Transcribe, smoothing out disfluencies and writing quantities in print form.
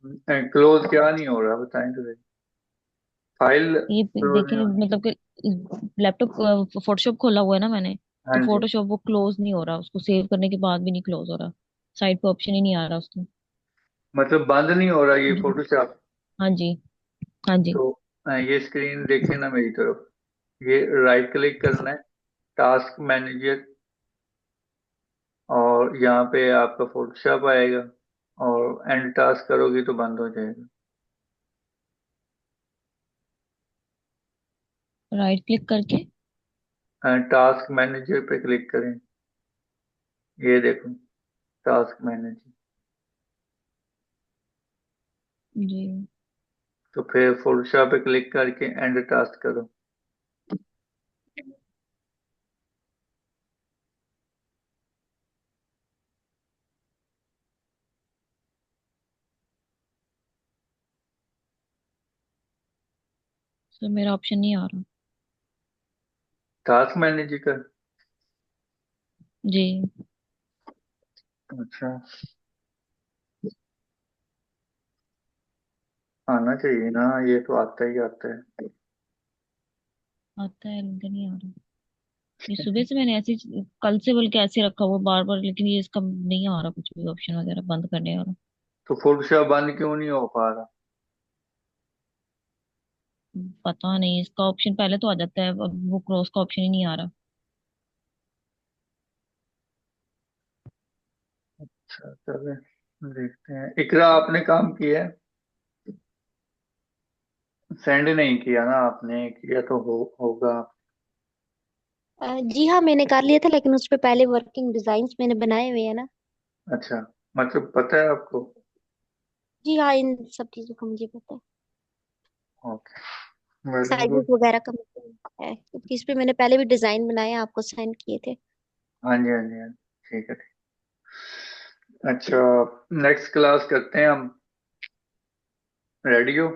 Close क्या नहीं हो रहा बताएं तो सही। फाइल ये क्लोज नहीं देखिए, हो रही। मतलब कि लैपटॉप फोटोशॉप खोला हुआ है ना मैंने। हाँ तो जी। फोटोशॉप वो क्लोज नहीं हो रहा, उसको सेव करने के बाद भी नहीं क्लोज हो रहा। साइड पे ऑप्शन ही नहीं आ रहा उसको। मतलब बंद नहीं हो रहा ये जी। फोटोशॉप। हाँ जी। हाँ जी। तो ये स्क्रीन देखे ना मेरी तरफ। ये राइट क्लिक करना है, टास्क मैनेजर, और यहाँ पे आपका फोटोशॉप आएगा, और एंड टास्क करोगी तो बंद हो जाएगा। राइट क्लिक करके। टास्क मैनेजर पे क्लिक करें। ये देखो, टास्क मैनेजर। जी। तो फिर फोटोशॉप पे क्लिक करके एंड टास्क करो। सर मेरा ऑप्शन नहीं आ रहा। टास्क मैनेजर का। जी। अच्छा, आना चाहिए ना, ये तो आता ही आता है। आता है लेकिन नहीं आ रहा। ये सुबह से मैंने ऐसे कल से बल्कि ऐसे रखा हुआ बार बार, लेकिन ये इसका नहीं आ रहा कुछ भी ऑप्शन वगैरह बंद करने वाला। तो फोटोशॉप बंद क्यों नहीं हो पा रहा? पता नहीं, इसका ऑप्शन पहले तो आ जाता है, अब वो क्रॉस का ऑप्शन ही नहीं आ रहा। अच्छा चले, देखते हैं। इकरा आपने काम किया है? सेंड नहीं किया ना आपने, किया तो होगा। जी हाँ, मैंने कर लिया था, लेकिन उस पे पहले वर्किंग डिजाइन मैंने बनाए हुए हैं ना। अच्छा, मतलब पता है आपको। जी हाँ, इन सब चीजों का मुझे पता है। Okay, very sizes good. वगैरह का मुझे पता है, क्योंकि इस पे मैंने पहले भी डिजाइन बनाए, आपको सेंड किए थे। हाँ जी, हाँ जी, हाँ जी। ठीक है, ठीक। अच्छा, नेक्स्ट क्लास करते हैं हम। रेडी हो?